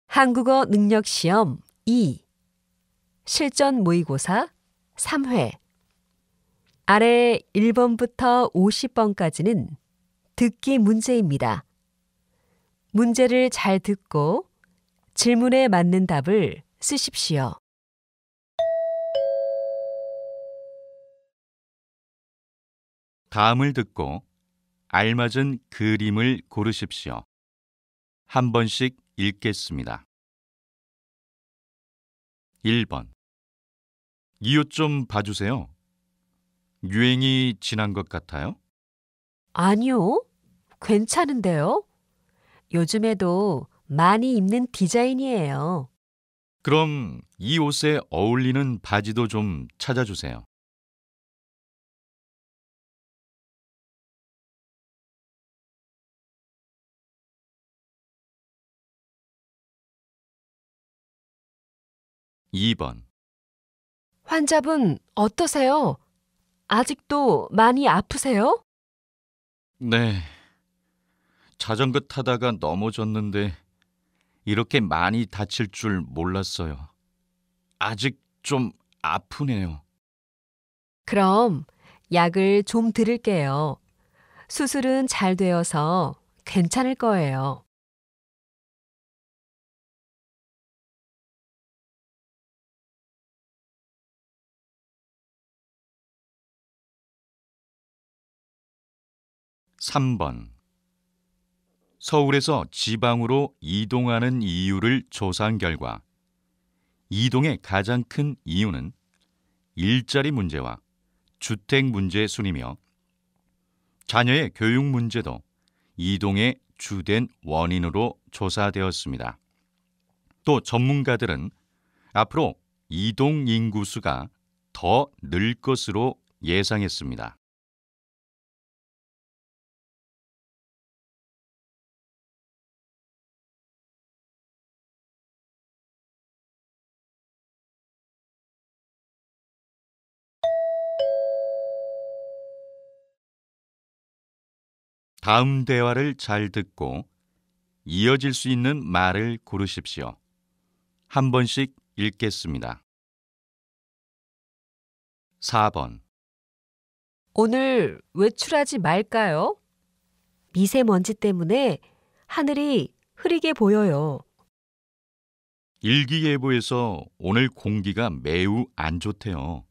한국어 능력 시험 2 실전 모의고사 3회 아래 1번부터 50번까지는 듣기 문제입니다. 문제를 잘 듣고 질문에 맞는 답을 쓰십시오. 다음을 듣고 알맞은 그림을 고르십시오. 한 번씩 읽겠습니다. 1번. 이 옷 좀 봐주세요. 유행이 지난 것 같아요? 아니요, 괜찮은데요? 요즘에도 많이 입는 디자인이에요. 그럼 이 옷에 어울리는 바지도 좀 찾아주세요. 2번. 환자분 어떠세요? 아직도 많이 아프세요? 네, 자전거 타다가 넘어졌는데 이렇게 많이 다칠 줄 몰랐어요. 아직 좀 아프네요. 그럼 약을 좀 드릴게요. 수술은 잘 되어서 괜찮을 거예요. 3번. 서울에서 지방으로 이동하는 이유를 조사한 결과 이동의 가장 큰 이유는 일자리 문제와 주택 문제 순이며 자녀의 교육 문제도 이동의 주된 원인으로 조사되었습니다. 또 전문가들은 앞으로 이동 인구수가 더 늘 것으로 예상했습니다. 다음 대화를 잘 듣고 이어질 수 있는 말을 고르십시오. 한 번씩 읽겠습니다. 4번. 오늘 외출하지 말까요? 미세먼지 때문에 하늘이 흐리게 보여요. 일기예보에서 오늘 공기가 매우 안 좋대요.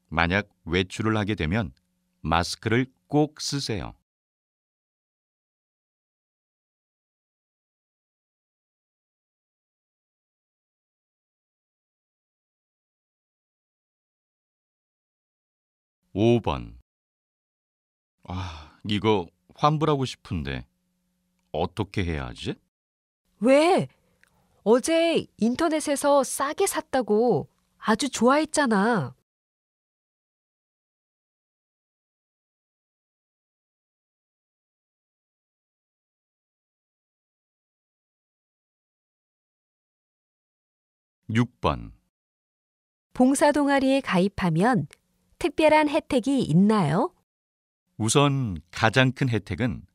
만약 외출을 하게 되면 마스크를 꼭 쓰세요. 5번. 이거 환불하고 싶은데 어떻게 해야 하지? 왜? 어제 인터넷에서 싸게 샀다고 아주 좋아했잖아. 6번. 봉사 동아리에 가입하면 특별한 혜택이 있나요? 우선 가장 큰 혜택은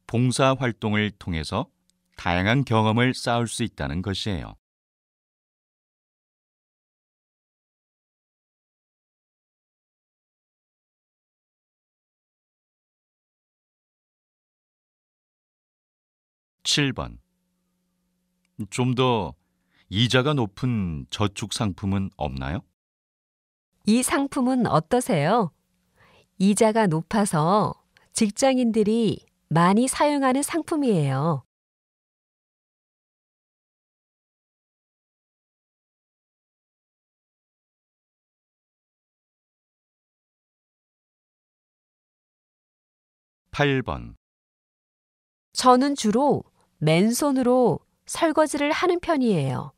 봉사 활동을 통해서 다양한 경험을 쌓을 수 있다는 것이에요. 7번. 좀 더 이자가 높은 저축 상품은 없나요? 이 상품은 어떠세요? 이자가 높아서 직장인들이 많이 사용하는 상품이에요. 8번. 저는 주로 맨손으로 설거지를 하는 편이에요.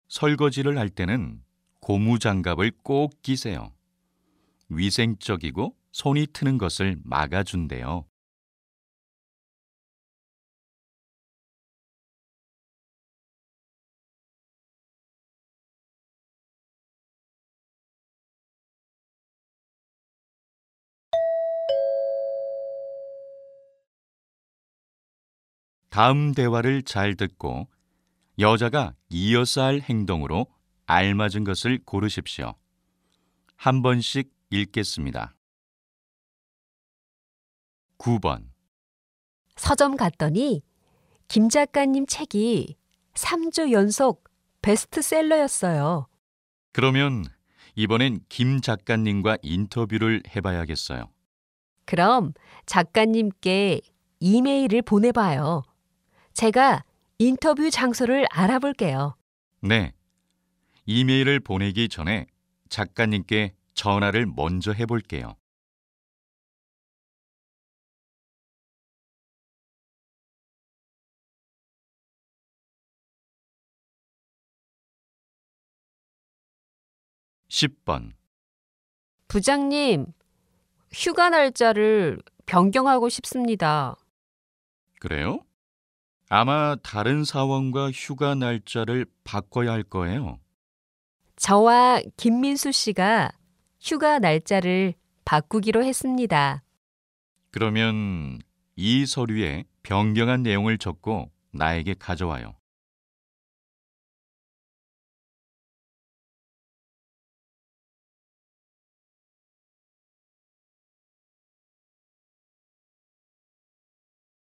설거지를 할 때는 고무장갑을 꼭 끼세요. 위생적이고 손이 트는 것을 막아준대요. '다음 대화를 잘 듣고 여자가 이어서 할 행동으로 알맞은 것을 고르십시오. 한 번씩 읽겠습니다. 9번. 서점 갔더니 김 작가님 책이 3주 연속 베스트셀러였어요. 그러면 이번엔 김 작가님과 인터뷰를 해봐야겠어요. 그럼 작가님께 이메일을 보내봐요. 제가 인터뷰 장소를 알아볼게요. 네. 이메일을 보내기 전에 작가님께 전화를 먼저 해볼게요. (10번) 부장님, 휴가 날짜를 변경하고 싶습니다. 그래요? 아마 다른 사원과 휴가 날짜를 바꿔야 할 거예요. 저와 김민수 씨가 휴가 날짜를 바꾸기로 했습니다. 그러면 이 서류에 변경한 내용을 적고 나에게 가져와요.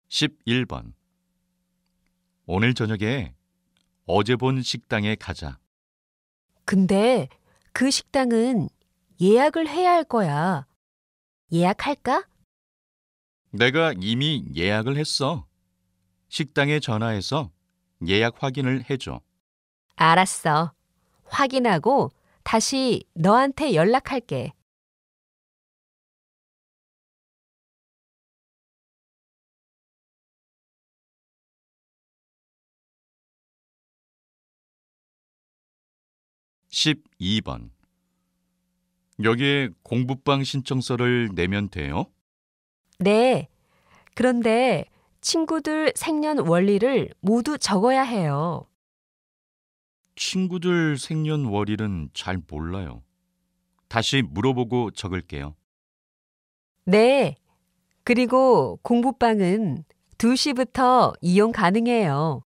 (11번) 오늘 저녁에 어제 본 식당에 가자. 근데 그 식당은 예약을 해야 할 거야. 예약할까? 내가 이미 예약을 했어. 식당에 전화해서 예약 확인을 해줘. 알았어. 확인하고 다시 너한테 연락할게. (12번) 여기에 공부방 신청서를 내면 돼요? 네. 그런데 친구들 생년월일을 모두 적어야 해요. 친구들 생년월일은 잘 몰라요. 다시 물어보고 적을게요. 네. 그리고 공부방은 2시부터 이용 가능해요.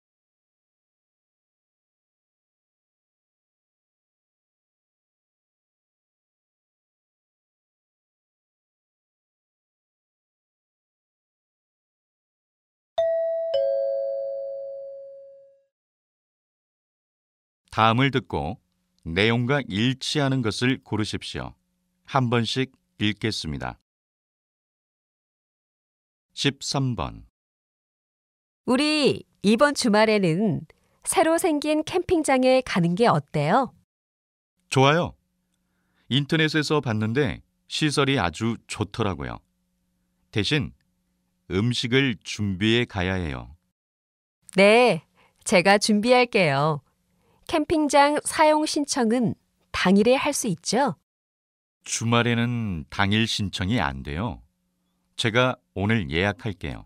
다음을 듣고 내용과 일치하는 것을 고르십시오. 한 번씩 읽겠습니다. 13번. 우리 이번 주말에는 새로 생긴 캠핑장에 가는 게 어때요? 좋아요. 인터넷에서 봤는데 시설이 아주 좋더라고요. 대신 음식을 준비해 가야 해요. 네, 제가 준비할게요. 캠핑장 사용 신청은 당일에 할 수 있죠? 주말에는 당일 신청이 안 돼요. 제가 오늘 예약할게요.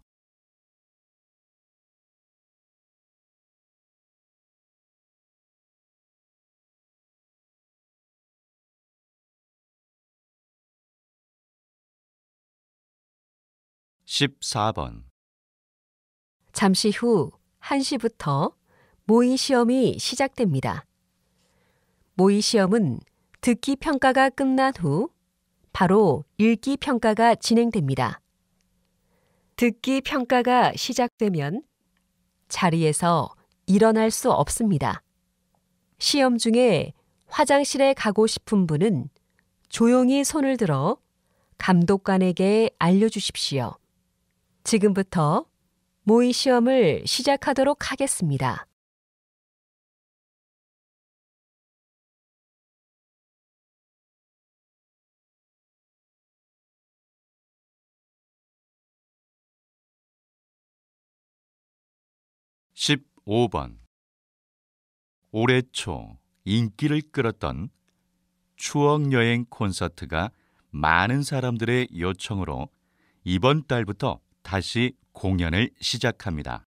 (14번) 잠시 후 1시부터 모의 시험이 시작됩니다. 모의 시험은 듣기 평가가 끝난 후 바로 읽기 평가가 진행됩니다. 듣기 평가가 시작되면 자리에서 일어날 수 없습니다. 시험 중에 화장실에 가고 싶은 분은 조용히 손을 들어 감독관에게 알려주십시오. 지금부터 모의 시험을 시작하도록 하겠습니다. (15번) 올해 초 인기를 끌었던 추억여행 콘서트가 많은 사람들의 요청으로 이번 달부터 다시 공연을 시작합니다.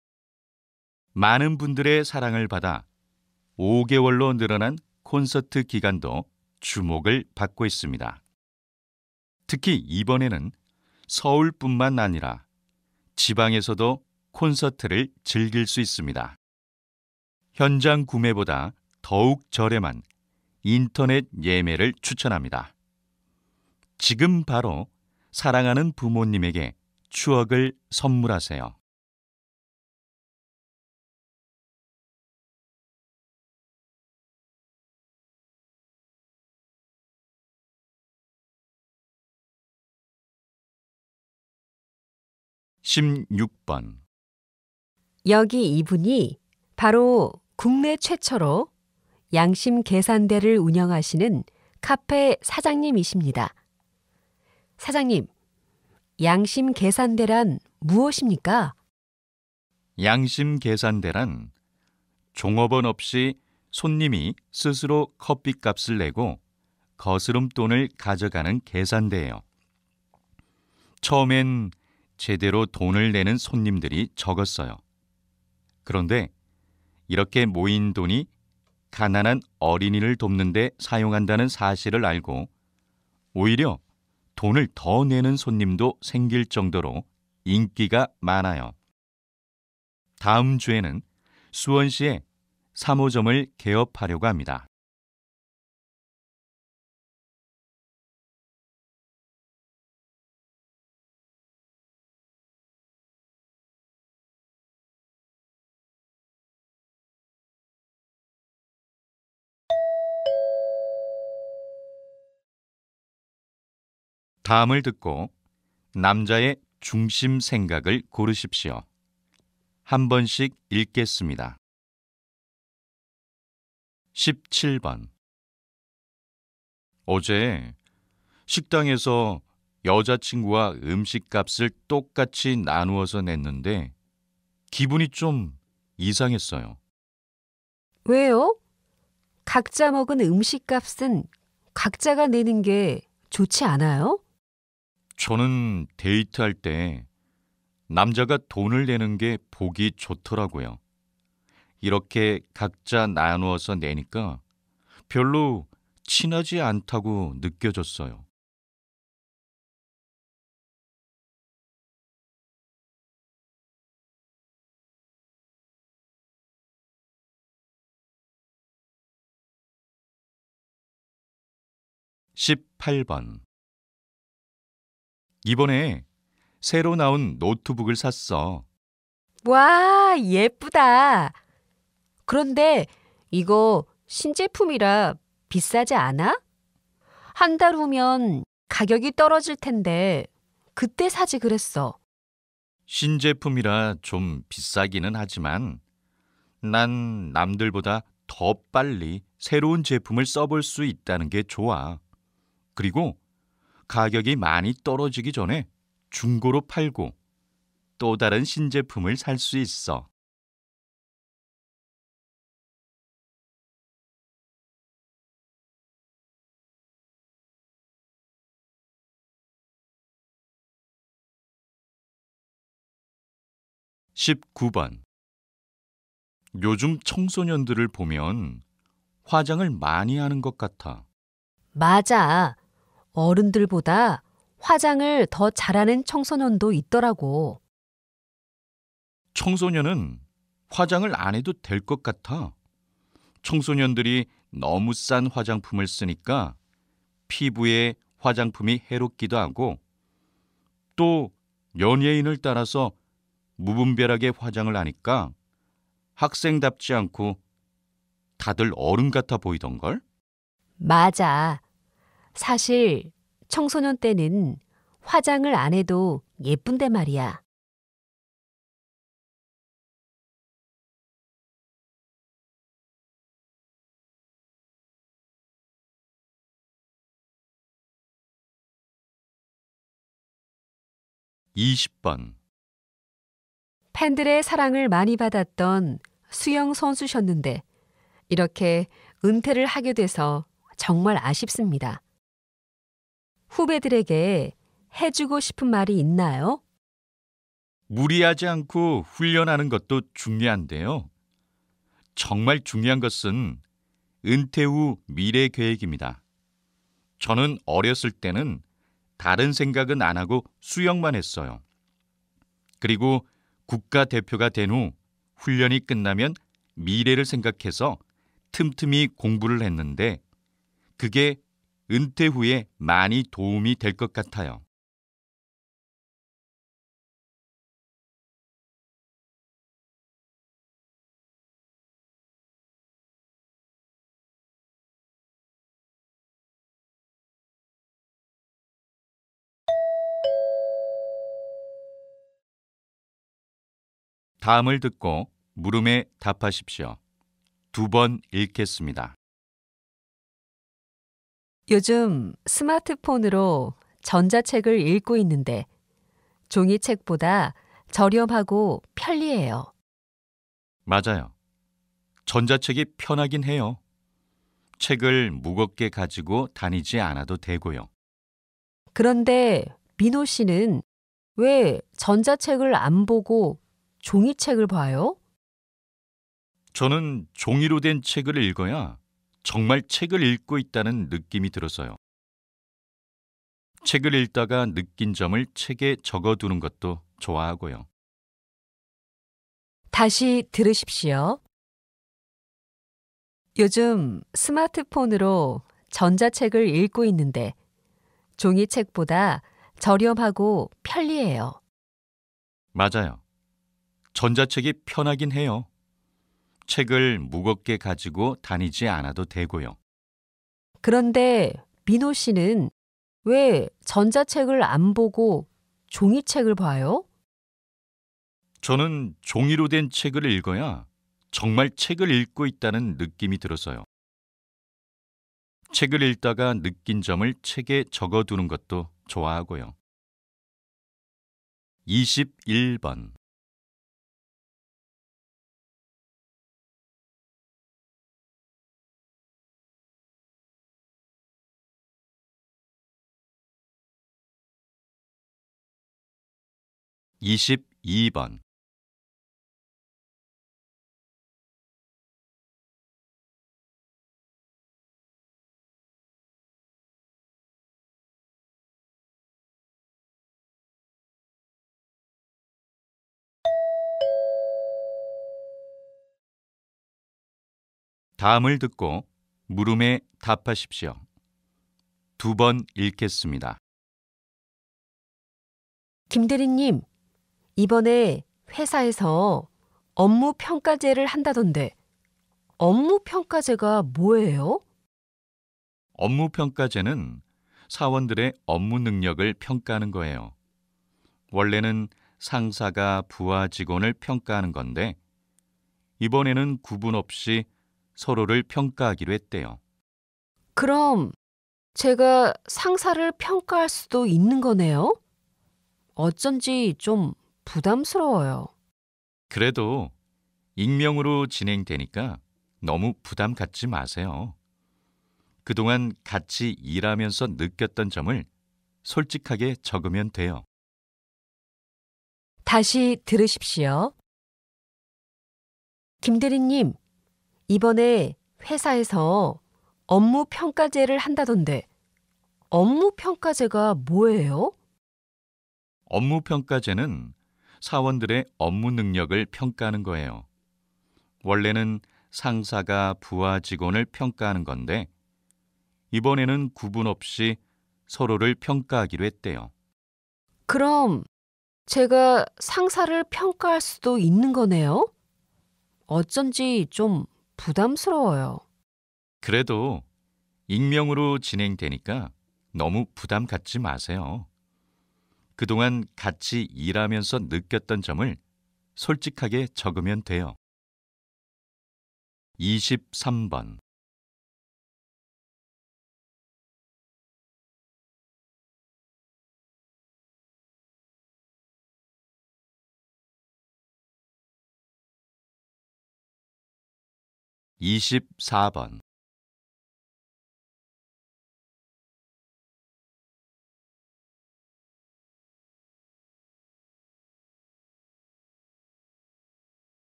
많은 분들의 사랑을 받아 5개월로 늘어난 콘서트 기간도 주목을 받고 있습니다. 특히 이번에는 서울뿐만 아니라 지방에서도 콘서트를 즐길 수 있습니다. 현장 구매보다 더욱 저렴한 인터넷 예매를 추천합니다. 지금 바로 사랑하는 부모님에게 추억을 선물하세요. (16번) 여기 이분이 바로 국내 최초로 양심 계산대를 운영하시는 카페 사장님이십니다. 사장님, 양심 계산대란 무엇입니까? 양심 계산대란 종업원 없이 손님이 스스로 커피값을 내고 거스름돈을 가져가는 계산대예요. 처음엔 제대로 돈을 내는 손님들이 적었어요. 그런데 이렇게 모인 돈이 가난한 어린이를 돕는 데 사용한다는 사실을 알고 오히려 돈을 더 내는 손님도 생길 정도로 인기가 많아요. 다음 주에는 수원시에 3호점을 개업하려고 합니다. 다음을 듣고 남자의 중심 생각을 고르십시오. 한 번씩 읽겠습니다. 17번. 어제 식당에서 여자친구와 음식값을 똑같이 나누어서 냈는데 기분이 좀 이상했어요. 왜요? 각자 먹은 음식값은 각자가 내는 게 좋지 않아요? 저는 데이트할 때 남자가 돈을 내는 게 보기 좋더라고요. 이렇게 각자 나누어서 내니까 별로 친하지 않다고 느껴졌어요. (18번) 이번에 새로 나온 노트북을 샀어. 와, 예쁘다. 그런데 이거 신제품이라 비싸지 않아? 한 달 후면 가격이 떨어질 텐데 그때 사지 그랬어. 신제품이라 좀 비싸기는 하지만 난 남들보다 더 빨리 새로운 제품을 써볼 수 있다는 게 좋아. 그리고 가격이 많이 떨어지기 전에 중고로 팔고 또 다른 신제품을 살 수 있어. (19번) 요즘 청소년들을 보면 화장을 많이 하는 것 같아. 맞아. 어른들보다 화장을 더 잘하는 청소년도 있더라고. 청소년은 화장을 안 해도 될 것 같아. 청소년들이 너무 싼 화장품을 쓰니까 피부에 화장품이 해롭기도 하고 또 연예인을 따라서 무분별하게 화장을 하니까 학생답지 않고 다들 어른 같아 보이던걸? 맞아. 사실 청소년 때는 화장을 안 해도 예쁜데 말이야. (20번) 팬들의 사랑을 많이 받았던 수영 선수셨는데 이렇게 은퇴를 하게 돼서 정말 아쉽습니다. 후배들에게 해주고 싶은 말이 있나요? 무리하지 않고 훈련하는 것도 중요한데요. 정말 중요한 것은 은퇴 후 미래 계획입니다. 저는 어렸을 때는 다른 생각은 안 하고 수영만 했어요. 그리고 국가대표가 된 후 훈련이 끝나면 미래를 생각해서 틈틈이 공부를 했는데 그게 은퇴 후에 많이 도움이 될 것 같아요. 다음을 듣고 물음에 답하십시오. 2번 읽겠습니다. 요즘 스마트폰으로 전자책을 읽고 있는데 종이책보다 저렴하고 편리해요. 맞아요. 전자책이 편하긴 해요. 책을 무겁게 가지고 다니지 않아도 되고요. 그런데 민호 씨는 왜 전자책을 안 보고 종이책을 봐요? 저는 종이로 된 책을 읽어야 정말 책을 읽고 있다는 느낌이 들어서요. 책을 읽다가 느낀 점을 책에 적어두는 것도 좋아하고요. 다시 들으십시오. 요즘 스마트폰으로 전자책을 읽고 있는데 종이책보다 저렴하고 편리해요. 맞아요. 전자책이 편하긴 해요. 책을 무겁게 가지고 다니지 않아도 되고요. 그런데 민호 씨는 왜 전자책을 안 보고 종이책을 봐요? 저는 종이로 된 책을 읽어야 정말 책을 읽고 있다는 느낌이 들어서요. 책을 읽다가 느낀 점을 책에 적어두는 것도 좋아하고요. 21번. 이십이 번. 다음을 듣고 물음에 답하십시오. 2번 읽겠습니다. 김대리님, 이번에 회사에서 업무 평가제를 한다던데 업무 평가제가 뭐예요? 업무 평가제는 사원들의 업무 능력을 평가하는 거예요. 원래는 상사가 부하 직원을 평가하는 건데 이번에는 구분 없이 서로를 평가하기로 했대요. 그럼 제가 상사를 평가할 수도 있는 거네요? 어쩐지 좀 부담스러워요. 그래도 익명으로 진행되니까 너무 부담 갖지 마세요. 그동안 같이 일하면서 느꼈던 점을 솔직하게 적으면 돼요. 다시 들으십시오. 김대리님, 이번에 회사에서 업무 평가제를 한다던데 업무 평가제가 뭐예요? 업무 평가제는 사원들의 업무 능력을 평가하는 거예요. 원래는 상사가 부하 직원을 평가하는 건데 이번에는 구분 없이 서로를 평가하기로 했대요. 그럼 제가 상사를 평가할 수도 있는 거네요? 어쩐지 좀 부담스러워요. 그래도 익명으로 진행되니까 너무 부담 갖지 마세요. 그동안 같이 일하면서 느꼈던 점을 솔직하게 적으면 돼요. 23번. 이십사 번.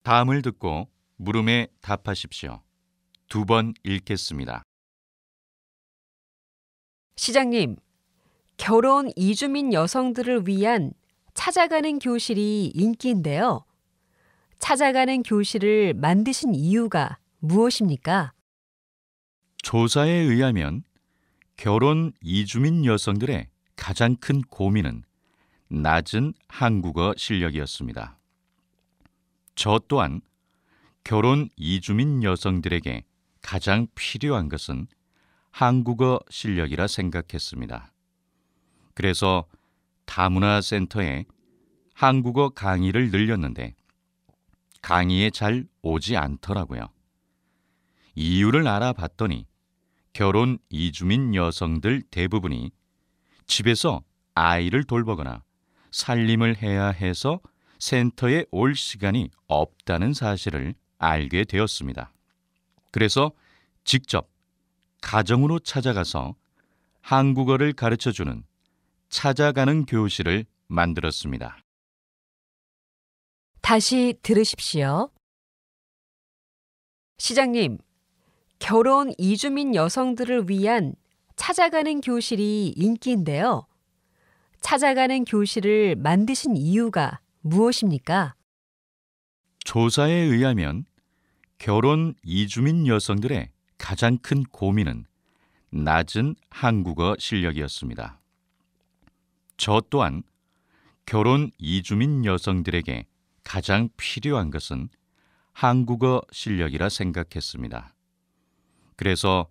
다음을 듣고 물음에 답하십시오. 2번 읽겠습니다. 시장님, 결혼 이주민 여성들을 위한 찾아가는 교실이 인기인데요. 찾아가는 교실을 만드신 이유가 무엇입니까? 조사에 의하면 결혼 이주민 여성들의 가장 큰 고민은 낮은 한국어 실력이었습니다. 저 또한 결혼 이주민 여성들에게 가장 필요한 것은 한국어 실력이라 생각했습니다. 그래서 다문화센터에 한국어 강의를 늘렸는데 강의에 잘 오지 않더라고요. 이유를 알아봤더니 결혼 이주민 여성들 대부분이 집에서 아이를 돌보거나 살림을 해야 해서 센터에 올 시간이 없다는 사실을 알게 되었습니다. 그래서 직접 가정으로 찾아가서 한국어를 가르쳐주는 찾아가는 교실을 만들었습니다. 다시 들으십시오. 시장님, 결혼 이주민 여성들을 위한 찾아가는 교실이 인기인데요. 찾아가는 교실을 만드신 이유가 무엇입니까? 조사에 의하면 결혼 이주민 여성들의 가장 큰 고민은 낮은 한국어 실력이었습니다. 저 또한 결혼 이주민 여성들에게 가장 필요한 것은 한국어 실력이라 생각했습니다. 그래서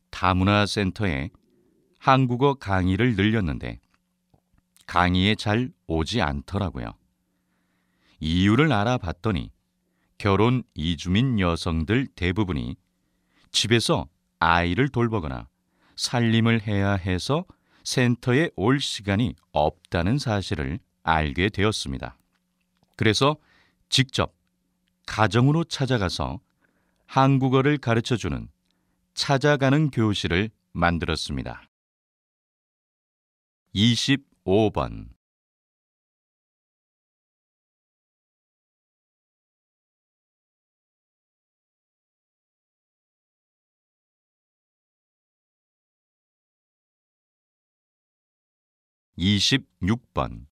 다문화센터에 한국어 강의를 늘렸는데 강의에 잘 오지 않더라고요. 이유를 알아봤더니 결혼 이주민 여성들 대부분이 집에서 아이를 돌보거나 살림을 해야 해서 센터에 올 시간이 없다는 사실을 알게 되었습니다. 그래서 직접 가정으로 찾아가서 한국어를 가르쳐주는 찾아가는 교실을 만들었습니다. 25번 26번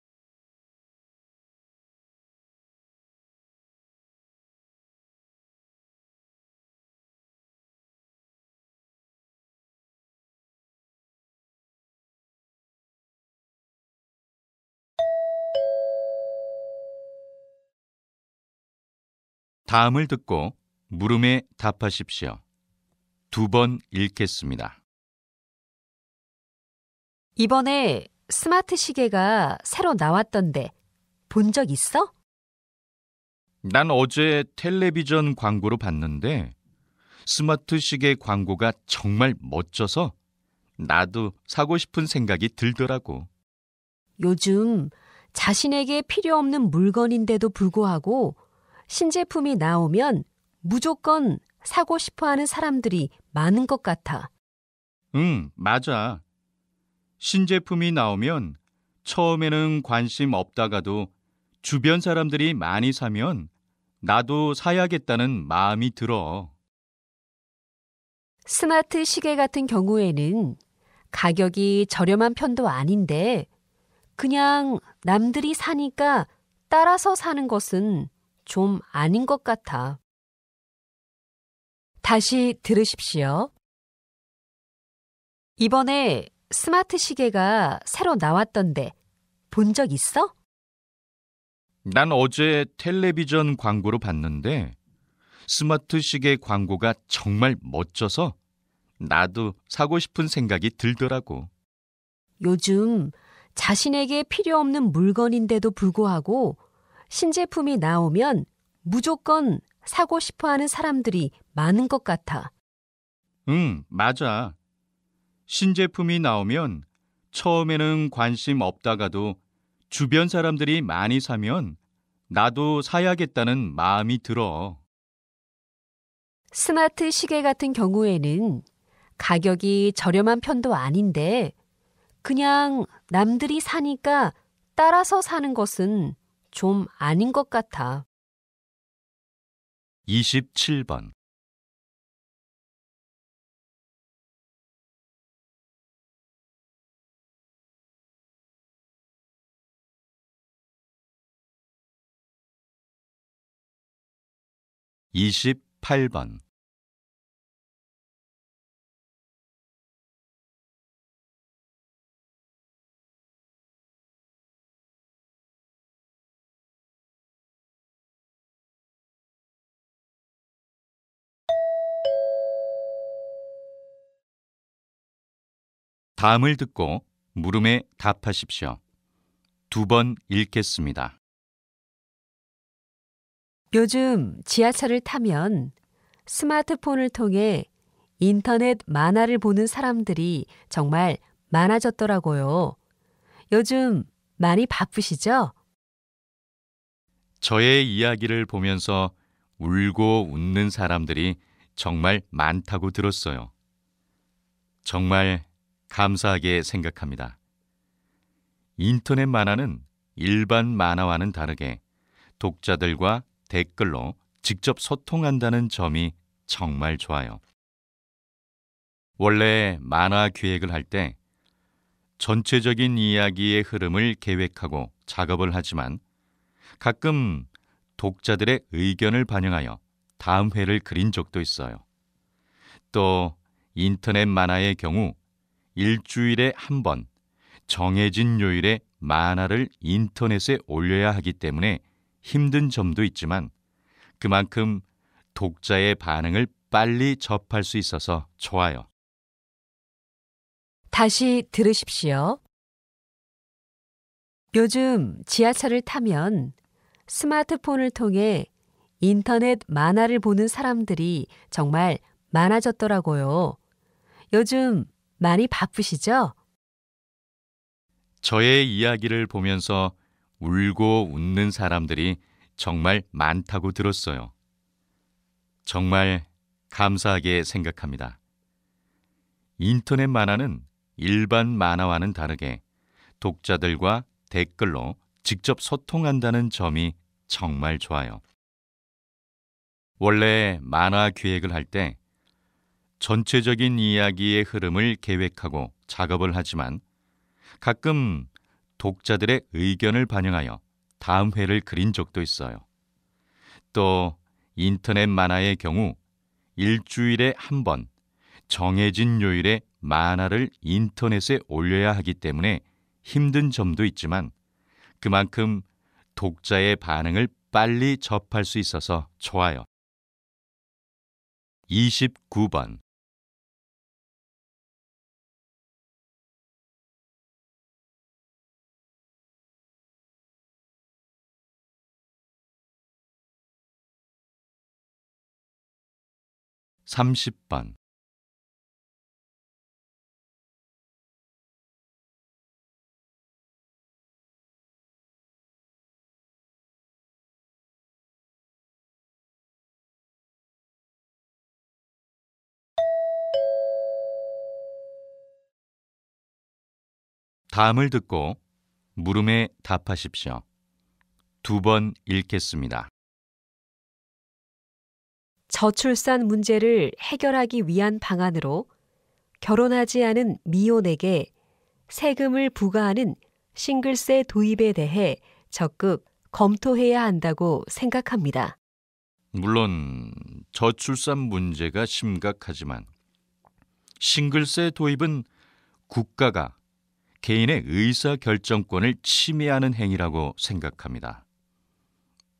다음을 듣고 물음에 답하십시오. 2번 읽겠습니다. 이번에 스마트 시계가 새로 나왔던데 본 적 있어? 난 어제 텔레비전 광고로 봤는데 스마트 시계 광고가 정말 멋져서 나도 사고 싶은 생각이 들더라고. 요즘 자신에게 필요 없는 물건인데도 불구하고 신제품이 나오면 무조건 사고 싶어 하는 사람들이 많은 것 같아. 응, 맞아. 신제품이 나오면 처음에는 관심 없다가도 주변 사람들이 많이 사면 나도 사야겠다는 마음이 들어. 스마트 시계 같은 경우에는 가격이 저렴한 편도 아닌데 그냥 남들이 사니까 따라서 사는 것은 좀 아닌 것 같아. 다시 들으십시오. 이번에 스마트 시계가 새로 나왔던데 본 적 있어? 난 어제 텔레비전 광고로 봤는데 스마트 시계 광고가 정말 멋져서 나도 사고 싶은 생각이 들더라고. 요즘 자신에게 필요 없는 물건인데도 불구하고 신제품이 나오면 무조건 사고 싶어 하는 사람들이 많은 것 같아. 응, 맞아. 신제품이 나오면 처음에는 관심 없다가도 주변 사람들이 많이 사면 나도 사야겠다는 마음이 들어. 스마트 시계 같은 경우에는 가격이 저렴한 편도 아닌데 그냥 남들이 사니까 따라서 사는 것은 좀 아닌 것 같아. 27번 28번. 다음을 듣고 물음에 답하십시오. 2번 읽겠습니다. 요즘 지하철을 타면 스마트폰을 통해 인터넷 만화를 보는 사람들이 정말 많아졌더라고요. 요즘 많이 바쁘시죠? 저의 이야기를 보면서 울고 웃는 사람들이 정말 많다고 들었어요. 정말 감사하게 생각합니다. 인터넷 만화는 일반 만화와는 다르게 독자들과 댓글로 직접 소통한다는 점이 정말 좋아요. 원래 만화 기획을 할 때 전체적인 이야기의 흐름을 계획하고 작업을 하지만 가끔 독자들의 의견을 반영하여 다음 회를 그린 적도 있어요. 또 인터넷 만화의 경우 일주일에 한 번 정해진 요일에 만화를 인터넷에 올려야 하기 때문에 힘든 점도 있지만 그만큼 독자의 반응을 빨리 접할 수 있어서 좋아요. 다시 들으십시오. 요즘 지하철을 타면 스마트폰을 통해 인터넷 만화를 보는 사람들이 정말 많아졌더라고요. 요즘 많이 바쁘시죠? 저의 이야기를 보면서 울고 웃는 사람들이 정말 많다고 들었어요. 정말 감사하게 생각합니다. 인터넷 만화는 일반 만화와는 다르게 독자들과 댓글로 직접 소통한다는 점이 정말 좋아요. 원래 만화 기획을 할 때 전체적인 이야기의 흐름을 계획하고 작업을 하지만 가끔 독자들의 의견을 반영하여 다음 회를 그린 적도 있어요. 또 인터넷 만화의 경우 일주일에 한 번 정해진 요일에 만화를 인터넷에 올려야 하기 때문에 힘든 점도 있지만 그만큼 독자의 반응을 빨리 접할 수 있어서 좋아요. 29번. (30번) 다음을 듣고 물음에 답하십시오. 2번 읽겠습니다. 저출산 문제를 해결하기 위한 방안으로 결혼하지 않은 미혼에게 세금을 부과하는 싱글세 도입에 대해 적극 검토해야 한다고 생각합니다. 물론 저출산 문제가 심각하지만 싱글세 도입은 국가가 개인의 의사결정권을 침해하는 행위라고 생각합니다.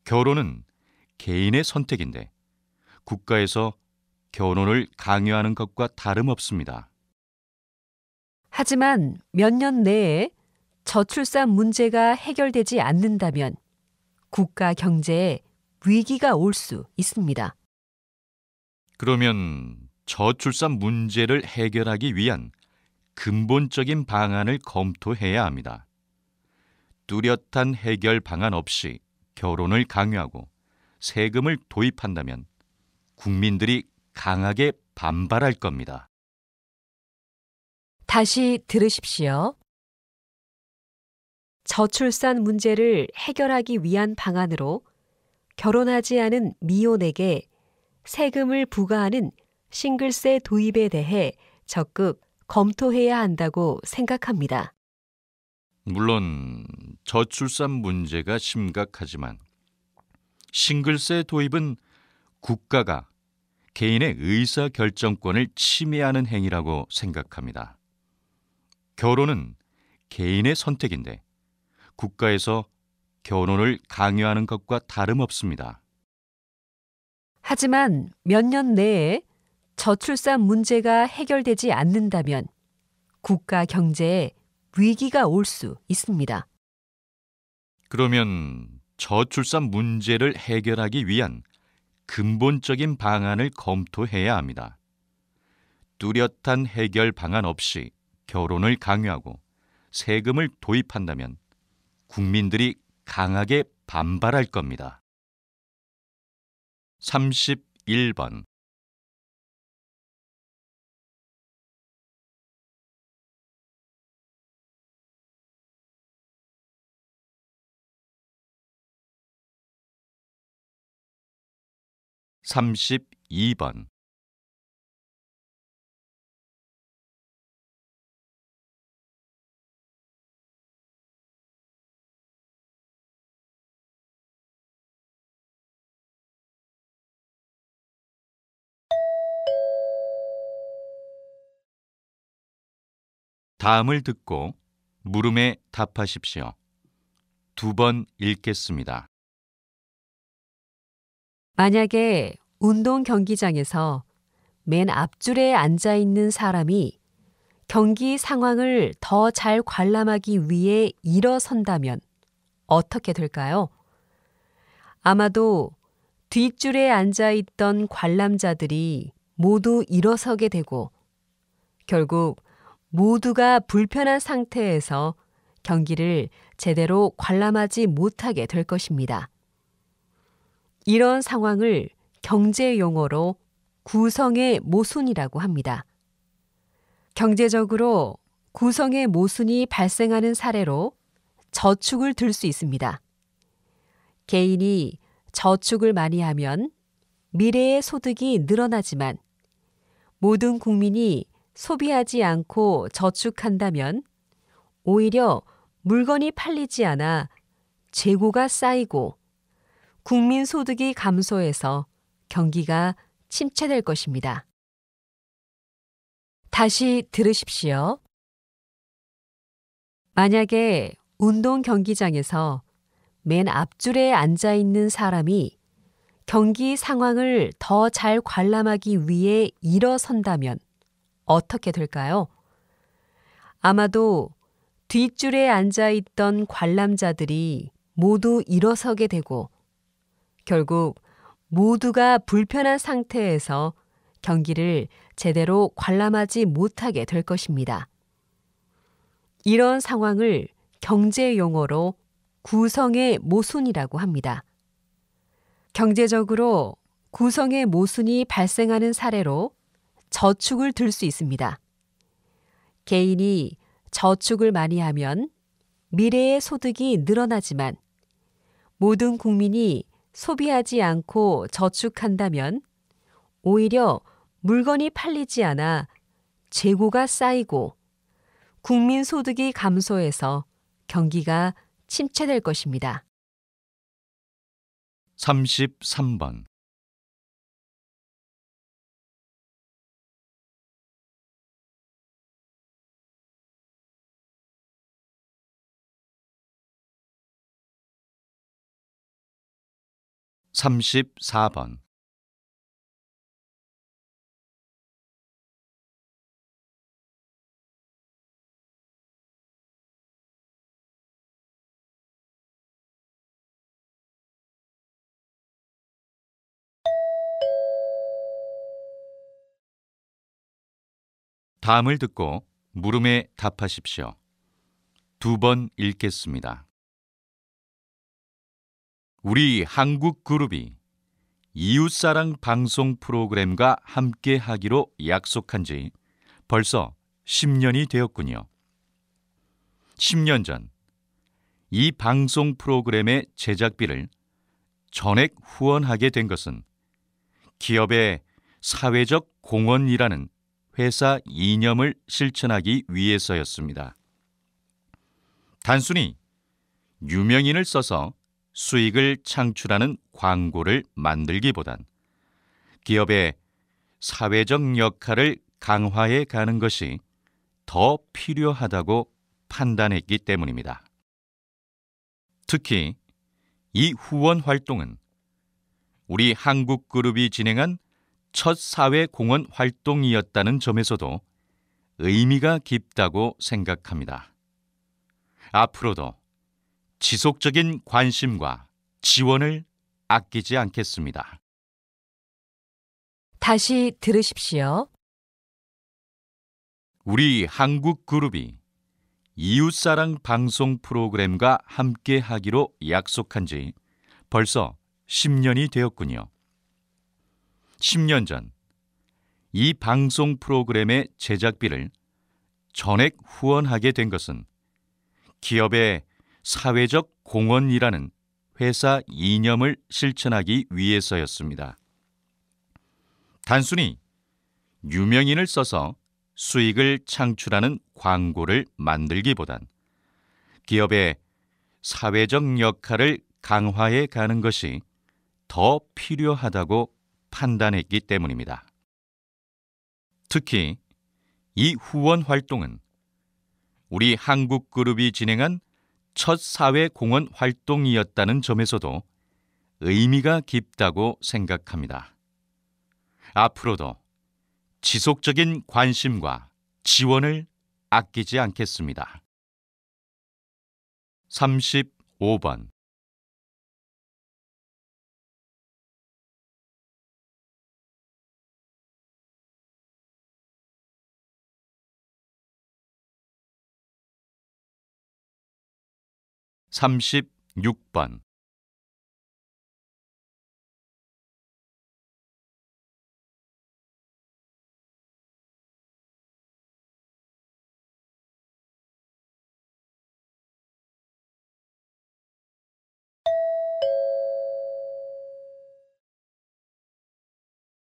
결혼은 개인의 선택인데 국가에서 결혼을 강요하는 것과 다름없습니다. 하지만 몇 년 내에 저출산 문제가 해결되지 않는다면 국가 경제에 위기가 올 수 있습니다. 그러면 저출산 문제를 해결하기 위한 근본적인 방안을 검토해야 합니다. 뚜렷한 해결 방안 없이 결혼을 강요하고 세금을 도입한다면 국민들이 강하게 반발할 겁니다. 다시 들으십시오. 저출산 문제를 해결하기 위한 방안으로 결혼하지 않은 미혼에게 세금을 부과하는 싱글세 도입에 대해 적극 검토해야 한다고 생각합니다. 물론 저출산 문제가 심각하지만 싱글세 도입은 국가가 개인의 의사 결정권을 침해하는 행위라고 생각합니다. 결혼은 개인의 선택인데 국가에서 결혼을 강요하는 것과 다름없습니다. 하지만 몇 년 내에 저출산 문제가 해결되지 않는다면 국가 경제에 위기가 올 수 있습니다. 그러면 저출산 문제를 해결하기 위한 근본적인 방안을 검토해야 합니다. 뚜렷한 해결 방안 없이 결혼을 강요하고 세금을 도입한다면 국민들이 강하게 반발할 겁니다. 31번 32번 다음을 듣고 물음에 답하십시오. 2번 읽겠습니다. 만약에 운동 경기장에서 맨 앞줄에 앉아 있는 사람이 경기 상황을 더 잘 관람하기 위해 일어선다면 어떻게 될까요? 아마도 뒷줄에 앉아 있던 관람자들이 모두 일어서게 되고 결국 모두가 불편한 상태에서 경기를 제대로 관람하지 못하게 될 것입니다. 이런 상황을 경제 용어로 구성의 모순이라고 합니다. 경제적으로 구성의 모순이 발생하는 사례로 저축을 들 수 있습니다. 개인이 저축을 많이 하면 미래의 소득이 늘어나지만 모든 국민이 소비하지 않고 저축한다면 오히려 물건이 팔리지 않아 재고가 쌓이고 국민 소득이 감소해서 경기가 침체될 것입니다. 다시 들으십시오. 만약에 운동 경기장에서 맨 앞줄에 앉아 있는 사람이 경기 상황을 더 잘 관람하기 위해 일어선다면 어떻게 될까요? 아마도 뒷줄에 앉아 있던 관람자들이 모두 일어서게 되고 결국 모두가 불편한 상태에서 경기를 제대로 관람하지 못하게 될 것입니다. 이런 상황을 경제 용어로 구성의 모순이라고 합니다. 경제적으로 구성의 모순이 발생하는 사례로 저축을 들 수 있습니다. 개인이 저축을 많이 하면 미래의 소득이 늘어나지만 모든 국민이 소비하지 않고 저축한다면 오히려 물건이 팔리지 않아 재고가 쌓이고 국민 소득이 감소해서 경기가 침체될 것입니다. 33번 34번 다음을 듣고 물음에 답하십시오. 2번 읽겠습니다. 우리 한국 그룹이 이웃사랑 방송 프로그램과 함께 하기로 약속한 지 벌써 10년이 되었군요. 10년 전 이 방송 프로그램의 제작비를 전액 후원하게 된 것은 기업의 사회적 공헌이라는 회사 이념을 실천하기 위해서였습니다. 단순히 유명인을 써서 수익을 창출하는 광고를 만들기보단 기업의 사회적 역할을 강화해 가는 것이 더 필요하다고 판단했기 때문입니다. 특히 이 후원 활동은 우리 한국그룹이 진행한 첫 사회공헌 활동이었다는 점에서도 의미가 깊다고 생각합니다. 앞으로도 지속적인 관심과 지원을 아끼지 않겠습니다. 다시 들으십시오. 우리 한국그룹이 이웃사랑 방송 프로그램과 함께 하기로 약속한 지 벌써 10년이 되었군요. 10년 전 이 방송 프로그램의 제작비를 전액 후원하게 된 것은 기업의 사회적 공헌이라는 회사 이념을 실천하기 위해서였습니다. 단순히 유명인을 써서 수익을 창출하는 광고를 만들기보단 기업의 사회적 역할을 강화해 가는 것이 더 필요하다고 판단했기 때문입니다. 특히 이 후원 활동은 우리 한국그룹이 진행한 첫 사회공헌 활동이었다는 점에서도 의미가 깊다고 생각합니다. 앞으로도 지속적인 관심과 지원을 아끼지 않겠습니다. 35번 36번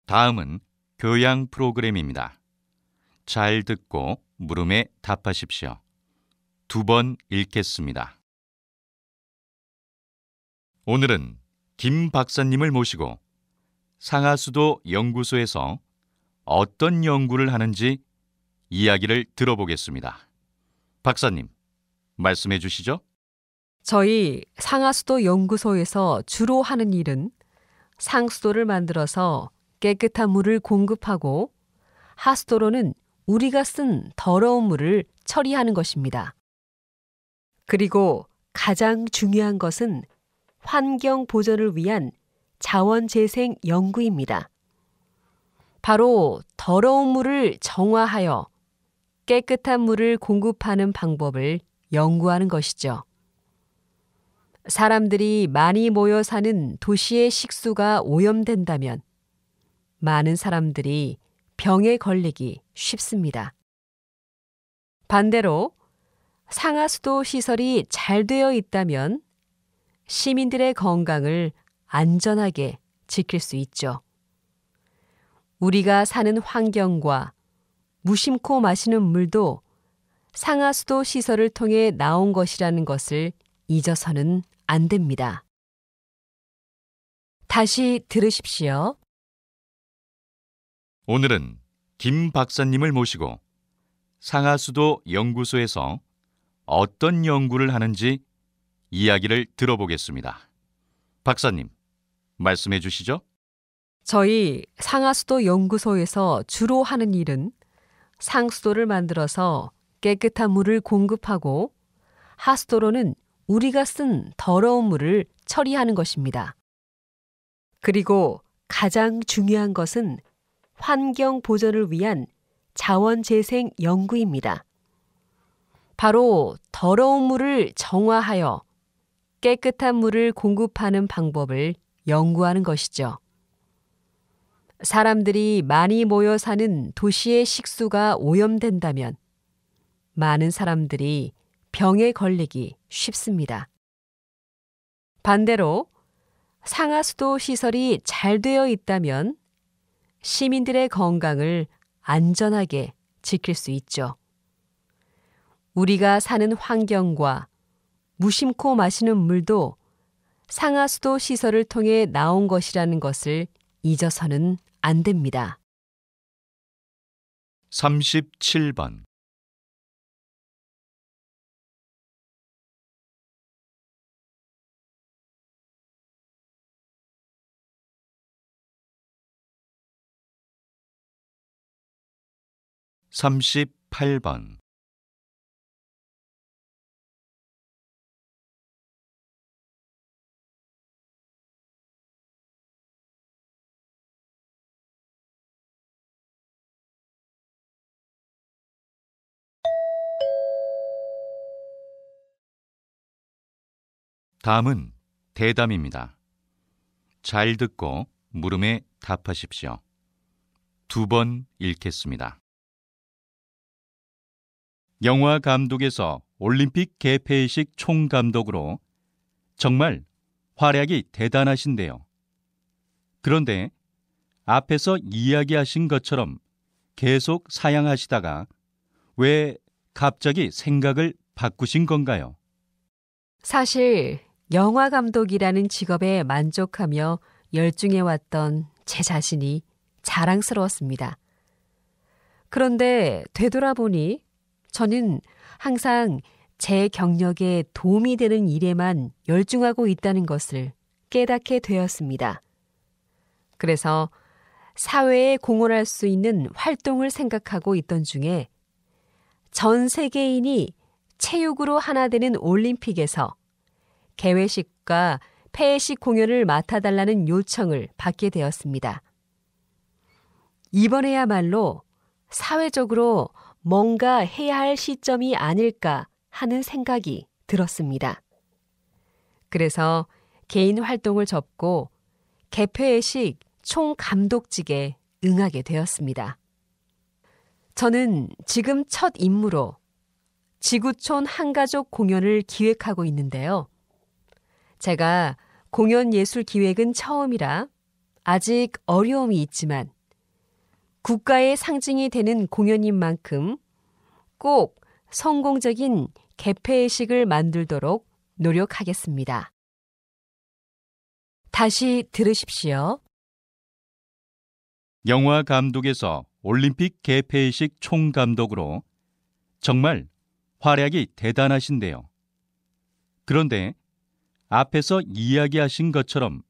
다음은 교양 프로그램입니다. 잘 듣고 물음에 답하십시오. 2번 읽겠습니다. 오늘은 김 박사님을 모시고 상하수도 연구소에서 어떤 연구를 하는지 이야기를 들어보겠습니다. 박사님, 말씀해 주시죠. 저희 상하수도 연구소에서 주로 하는 일은 상수도를 만들어서 깨끗한 물을 공급하고 하수도로는 우리가 쓴 더러운 물을 처리하는 것입니다. 그리고 가장 중요한 것은 환경 보전을 위한 자원재생 연구입니다. 바로 더러운 물을 정화하여 깨끗한 물을 공급하는 방법을 연구하는 것이죠. 사람들이 많이 모여 사는 도시의 식수가 오염된다면 많은 사람들이 병에 걸리기 쉽습니다. 반대로 상하수도 시설이 잘 되어 있다면 시민들의 건강을 안전하게 지킬 수 있죠. 우리가 사는 환경과 무심코 마시는 물도 상하수도 시설을 통해 나온 것이라는 것을 잊어서는 안 됩니다. 다시 들으십시오. 오늘은 김 박사님을 모시고 상하수도 연구소에서 어떤 연구를 하는지 이야기를 들어보겠습니다. 박사님, 말씀해 주시죠. 저희 상하수도 연구소에서 주로 하는 일은 상수도를 만들어서 깨끗한 물을 공급하고 하수도로는 우리가 쓴 더러운 물을 처리하는 것입니다. 그리고 가장 중요한 것은 환경 보전을 위한 자원재생 연구입니다. 바로 더러운 물을 정화하여 깨끗한 물을 공급하는 방법을 연구하는 것이죠. 사람들이 많이 모여 사는 도시의 식수가 오염된다면 많은 사람들이 병에 걸리기 쉽습니다. 반대로 상하수도 시설이 잘 되어 있다면 시민들의 건강을 안전하게 지킬 수 있죠. 우리가 사는 환경과 무심코 마시는 물도 상하수도 시설을 통해 나온 것이라는 것을 잊어서는 안 됩니다. 37번. 38번. '다음은 대담입니다. 잘 듣고 물음에 답하십시오. 2번 읽겠습니다. 영화 감독에서 올림픽 개폐식 총감독으로 정말 활약이 대단하신데요. 그런데 앞에서 이야기하신 것처럼 계속 사양하시다가 왜 갑자기 생각을 바꾸신 건가요? 사실 영화 감독이라는 직업에 만족하며 열중해왔던 제 자신이 자랑스러웠습니다. 그런데 되돌아보니 저는 항상 제 경력에 도움이 되는 일에만 열중하고 있다는 것을 깨닫게 되었습니다. 그래서 사회에 공헌할 수 있는 활동을 생각하고 있던 중에 전 세계인이 체육으로 하나 되는 올림픽에서 개회식과 폐회식 공연을 맡아달라는 요청을 받게 되었습니다. 이번에야말로 사회적으로 뭔가 해야 할 시점이 아닐까 하는 생각이 들었습니다. 그래서 개인 활동을 접고 개폐회식 총감독직에 응하게 되었습니다. 저는 지금 첫 임무로 지구촌 한가족 공연을 기획하고 있는데요. 제가 공연 예술 기획은 처음이라 아직 어려움이 있지만 국가의 상징이 되는 공연인 만큼 꼭 성공적인 개폐회식을 만들도록 노력하겠습니다. 다시 들으십시오. 영화 감독에서 올림픽 개폐식 총감독으로 정말 활약이 대단하신데요. 그런데 앞에서 이야기하신 것처럼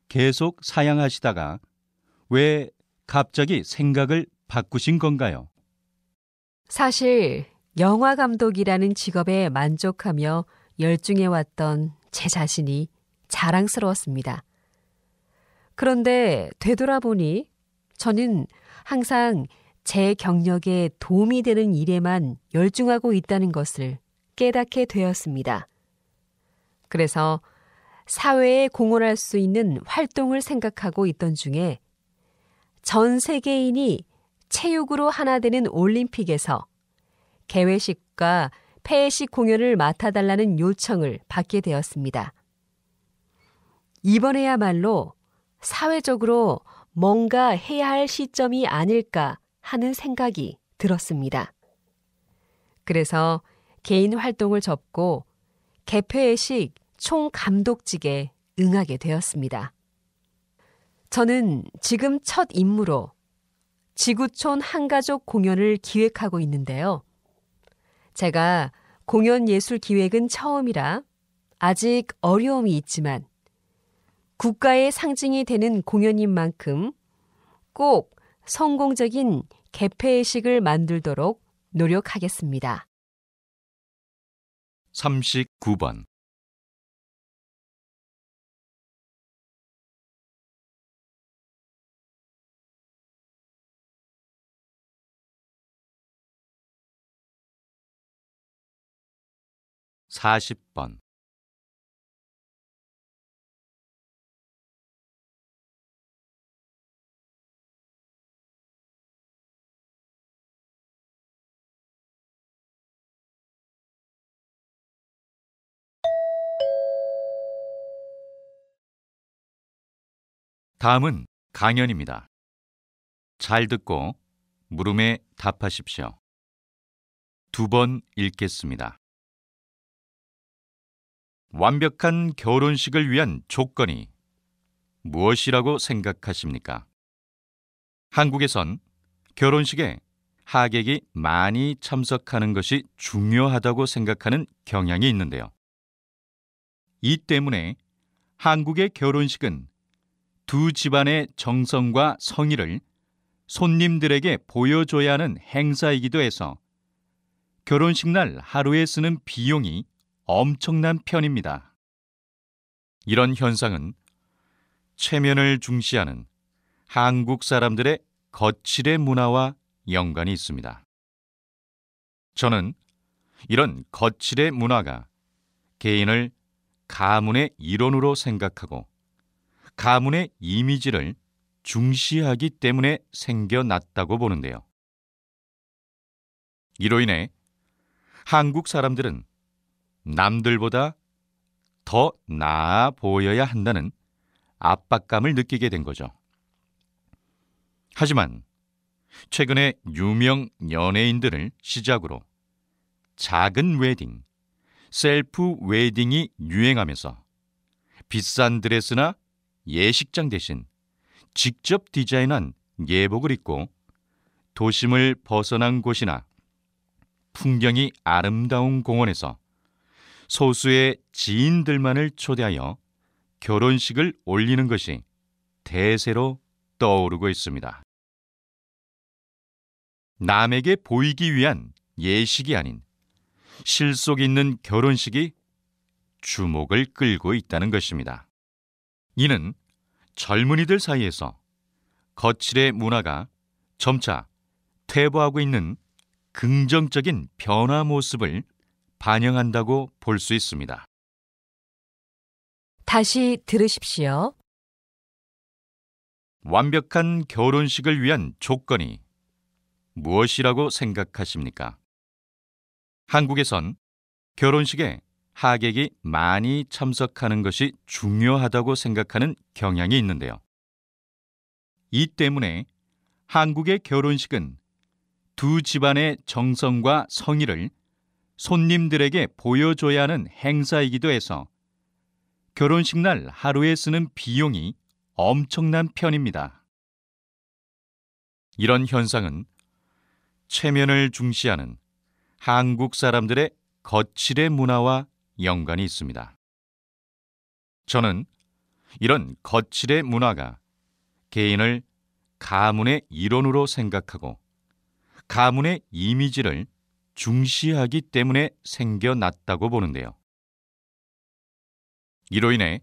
계속 사양하시다가 왜 갑자기 생각을 바꾸신 건가요? 사실 영화 감독이라는 직업에 만족하며 열중해왔던 제 자신이 자랑스러웠습니다. 그런데 되돌아보니 저는 항상 제 경력에 도움이 되는 일에만 열중하고 있다는 것을 깨닫게 되었습니다. 그래서 사회에 공헌할 수 있는 활동을 생각하고 있던 중에 전 세계인이 체육으로 하나 되는 올림픽에서 개회식과 폐회식 공연을 맡아달라는 요청을 받게 되었습니다. 이번에야말로 사회적으로 뭔가 해야 할 시점이 아닐까 하는 생각이 들었습니다. 그래서 개인 활동을 접고 개폐회식 총감독직에 응하게 되었습니다. 저는 지금 첫 임무로 지구촌 한가족 공연을 기획하고 있는데요. 제가 공연 예술 기획은 처음이라 아직 어려움이 있지만 국가의 상징이 되는 공연인 만큼 꼭 성공적인 개폐회식을 만들도록 노력하겠습니다. 39번. 40번. '다음은 강연입니다. 잘 듣고 물음에 답하십시오. 2번 읽겠습니다. 완벽한 결혼식을 위한 조건이 무엇이라고 생각하십니까? 한국에선 결혼식에 하객이 많이 참석하는 것이 중요하다고 생각하는 경향이 있는데요. 이 때문에 한국의 결혼식은 두 집안의 정성과 성의를 손님들에게 보여줘야 하는 행사이기도 해서 결혼식 날 하루에 쓰는 비용이 엄청난 편입니다. 이런 현상은 체면을 중시하는 한국 사람들의 거칠의 문화와 연관이 있습니다. 저는 이런 거칠의 문화가 개인을 가문의 일원으로 생각하고 가문의 이미지를 중시하기 때문에 생겨났다고 보는데요. 이로 인해 한국 사람들은 남들보다 더 나아 보여야 한다는 압박감을 느끼게 된 거죠. 하지만 최근에 유명 연예인들을 시작으로 작은 웨딩, 셀프 웨딩이 유행하면서 비싼 드레스나 예식장 대신 직접 디자인한 예복을 입고 도심을 벗어난 곳이나 풍경이 아름다운 공원에서 소수의 지인들만을 초대하여 결혼식을 올리는 것이 대세로 떠오르고 있습니다. 남에게 보이기 위한 예식이 아닌 실속 있는 결혼식이 주목을 끌고 있다는 것입니다. 이는 젊은이들 사이에서 거칠의 문화가 점차 퇴보하고 있는 긍정적인 변화 모습을 반영한다고 볼 수 있습니다. 다시 들으십시오. 완벽한 결혼식을 위한 조건이 무엇이라고 생각하십니까? 한국에선 결혼식에 하객이 많이 참석하는 것이 중요하다고 생각하는 경향이 있는데요. 이 때문에 한국의 결혼식은 두 집안의 정성과 성의를 손님들에게 보여줘야 하는 행사이기도 해서 결혼식 날 하루에 쓰는 비용이 엄청난 편입니다. 이런 현상은 체면을 중시하는 한국 사람들의 거칠의 문화와 연관이 있습니다. 저는 이런 거칠의 문화가 개인을 가문의 일원으로 생각하고 가문의 이미지를 중시하기 때문에 생겨났다고 보는데요. 이로 인해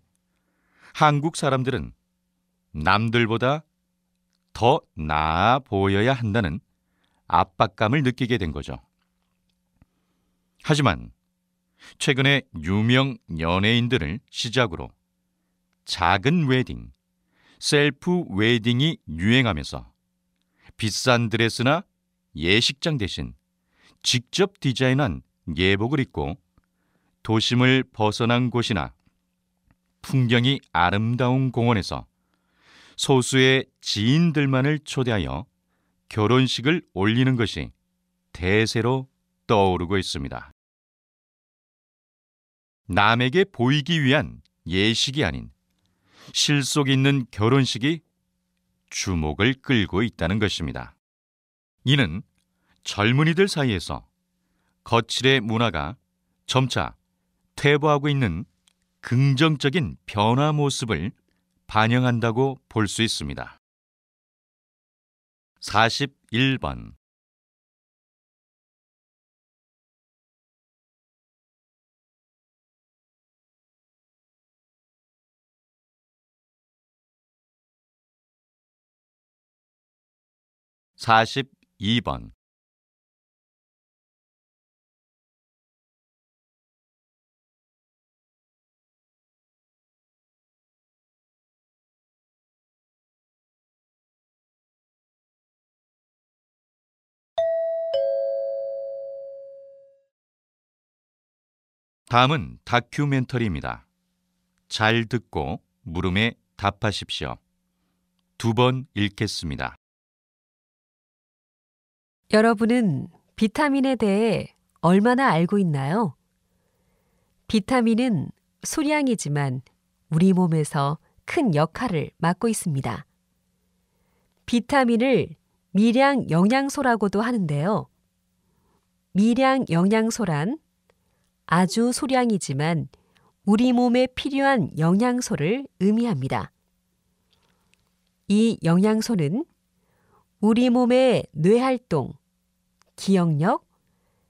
한국 사람들은 남들보다 더 나아 보여야 한다는 압박감을 느끼게 된 거죠. 하지만 최근에 유명 연예인들을 시작으로 작은 웨딩, 셀프 웨딩이 유행하면서 비싼 드레스나 예식장 대신 직접 디자인한 예복을 입고 도심을 벗어난 곳이나 풍경이 아름다운 공원에서 소수의 지인들만을 초대하여 결혼식을 올리는 것이 대세로 떠오르고 있습니다. 남에게 보이기 위한 예식이 아닌 실속 있는 결혼식이 주목을 끌고 있다는 것입니다. 이는 젊은이들 사이에서 거칠의 문화가 점차 퇴보하고 있는 긍정적인 변화 모습을 반영한다고 볼 수 있습니다. 41번 42번 다음은 다큐멘터리입니다. 잘 듣고 물음에 답하십시오. 2번 읽겠습니다. 여러분은 비타민에 대해 얼마나 알고 있나요? 비타민은 소량이지만 우리 몸에서 큰 역할을 맡고 있습니다. 비타민을 미량 영양소라고도 하는데요. 미량 영양소란 아주 소량이지만 우리 몸에 필요한 영양소를 의미합니다. 이 영양소는 우리 몸의 뇌활동, 기억력,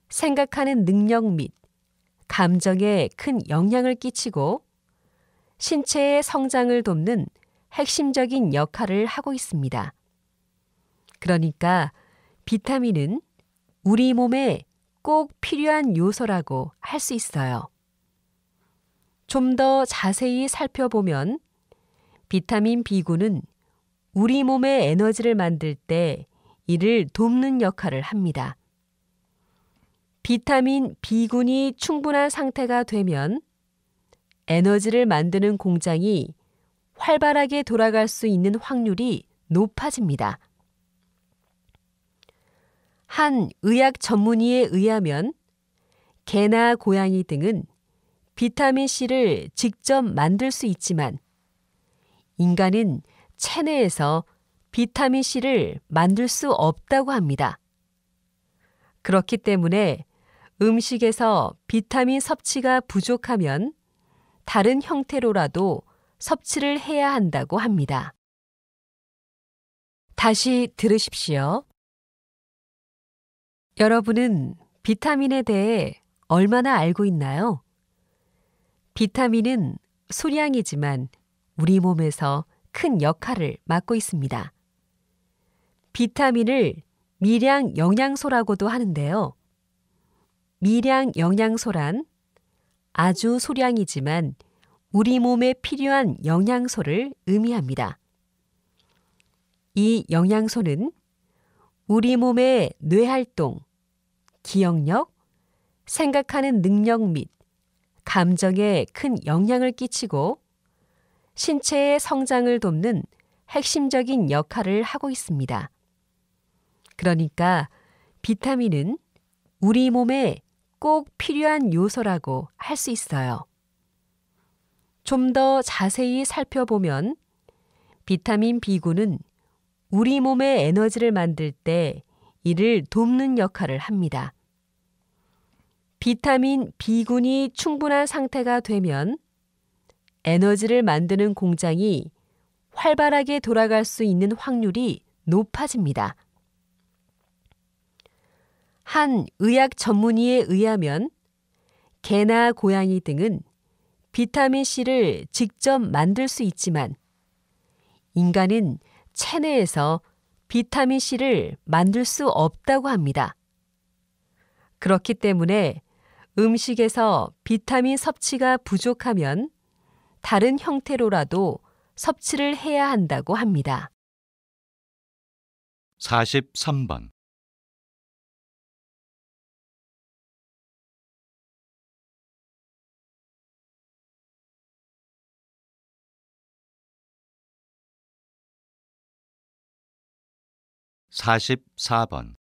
생각하는 능력 및 감정에 큰 영향을 끼치고 신체의 성장을 돕는 핵심적인 역할을 하고 있습니다. 그러니까 비타민은 우리 몸에 꼭 필요한 요소라고 할 수 있어요. 좀 더 자세히 살펴보면 비타민 B군은 우리 몸의 에너지를 만들 때 이를 돕는 역할을 합니다. 비타민 B군이 충분한 상태가 되면 에너지를 만드는 공장이 활발하게 돌아갈 수 있는 확률이 높아집니다. 한 의학 전문의에 의하면 개나 고양이 등은 비타민C를 직접 만들 수 있지만 인간은 체내에서 비타민C를 만들 수 없다고 합니다. 그렇기 때문에 음식에서 비타민 섭취가 부족하면 다른 형태로라도 섭취를 해야 한다고 합니다. 다시 들으십시오. 여러분은 비타민에 대해 얼마나 알고 있나요? 비타민은 소량이지만 우리 몸에서 큰 역할을 맡고 있습니다. 비타민을 미량 영양소라고도 하는데요. 미량 영양소란 아주 소량이지만 우리 몸에 필요한 영양소를 의미합니다. 이 영양소는 우리 몸의 뇌활동, 기억력, 생각하는 능력 및 감정에 큰 영향을 끼치고 신체의 성장을 돕는 핵심적인 역할을 하고 있습니다. 그러니까 비타민은 우리 몸에 꼭 필요한 요소라고 할 수 있어요. 좀 더 자세히 살펴보면 비타민 B군은 우리 몸의 에너지를 만들 때 이를 돕는 역할을 합니다. 비타민 B군이 충분한 상태가 되면 에너지를 만드는 공장이 활발하게 돌아갈 수 있는 확률이 높아집니다. 한 의학 전문의에 의하면 개나 고양이 등은 비타민C를 직접 만들 수 있지만 인간은 체내에서 비타민C를 만들 수 없다고 합니다. 그렇기 때문에 음식에서 비타민 섭취가 부족하면 다른 형태로라도 섭취를 해야 한다고 합니다. 43번. (44번)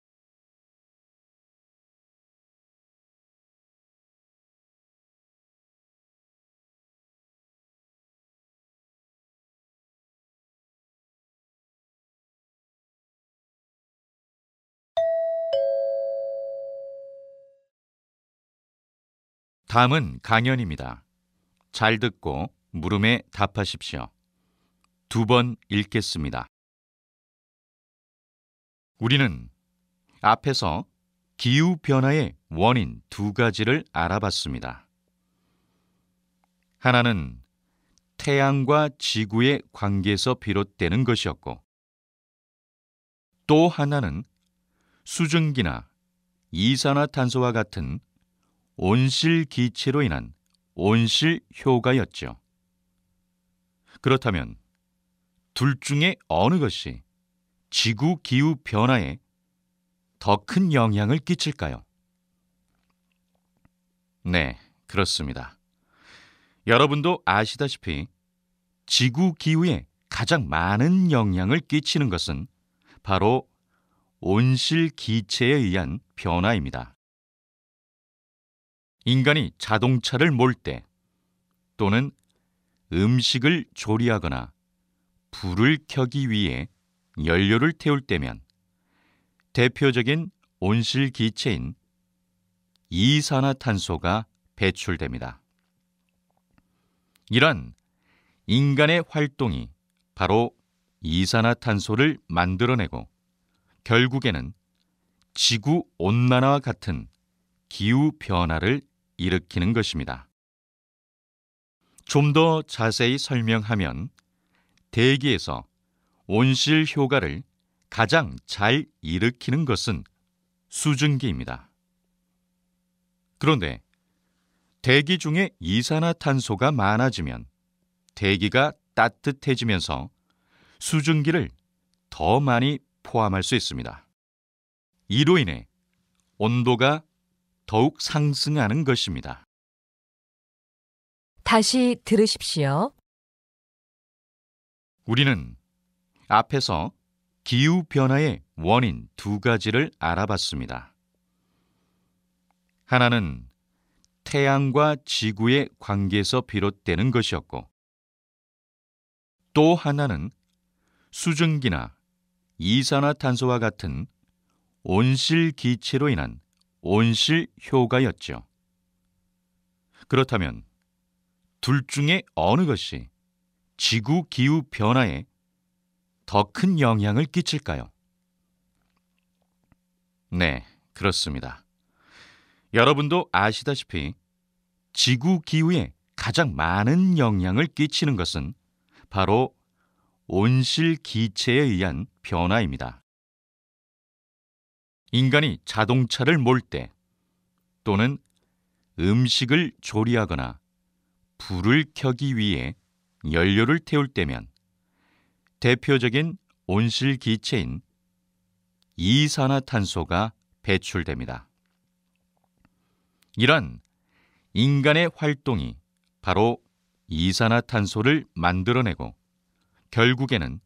다음은 강연입니다. 잘 듣고 물음에 답하십시오. 2번 읽겠습니다. 우리는 앞에서 기후변화의 원인 2가지를 알아봤습니다. 하나는 태양과 지구의 관계에서 비롯되는 것이었고, 또 하나는 수증기나 이산화탄소와 같은 온실기체로 인한 온실효과였죠. 그렇다면 둘 중에 어느 것이 지구 기후 변화에 더 큰 영향을 끼칠까요? 네, 그렇습니다. 여러분도 아시다시피 지구 기후에 가장 많은 영향을 끼치는 것은 바로 온실기체에 의한 변화입니다. 인간이 자동차를 몰 때 또는 음식을 조리하거나 불을 켜기 위해 연료를 태울 때면 대표적인 온실기체인 이산화탄소가 배출됩니다. 이런 인간의 활동이 바로 이산화탄소를 만들어내고 결국에는 지구 온난화와 같은 기후 변화를 일으키는 것입니다. 좀 더 자세히 설명하면 대기에서 온실 효과를 가장 잘 일으키는 것은 수증기입니다. 그런데 대기 중에 이산화탄소가 많아지면 대기가 따뜻해지면서 수증기를 더 많이 포함할 수 있습니다. 이로 인해 온도가 더욱 상승하는 것입니다. 다시 들으십시오. 우리는 앞에서 기후변화의 원인 두 가지를 알아봤습니다. 하나는 태양과 지구의 관계에서 비롯되는 것이었고, 또 하나는 수증기나 이산화탄소와 같은 온실기체로 인한 온실효과였죠. 그렇다면 둘 중에 어느 것이 지구 기후 변화에 더 큰 영향을 끼칠까요? 네, 그렇습니다. 여러분도 아시다시피 지구 기후에 가장 많은 영향을 끼치는 것은 바로 온실기체에 의한 변화입니다. 인간이 자동차를 몰 때 또는 음식을 조리하거나 불을 켜기 위해 연료를 태울 때면 대표적인 온실기체인 이산화탄소가 배출됩니다. 이런 인간의 활동이 바로 이산화탄소를 만들어내고 결국에는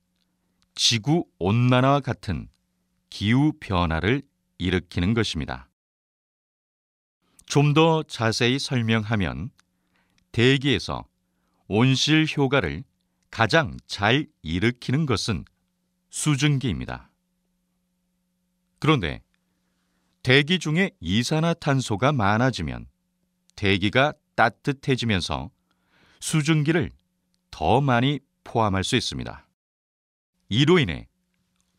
지구 온난화와 같은 기후 변화를 일으키는 것입니다. 좀 더 자세히 설명하면 대기에서 온실 효과를 가장 잘 일으키는 것은 수증기입니다. 그런데 대기 중에 이산화탄소가 많아지면 대기가 따뜻해지면서 수증기를 더 많이 포함할 수 있습니다. 이로 인해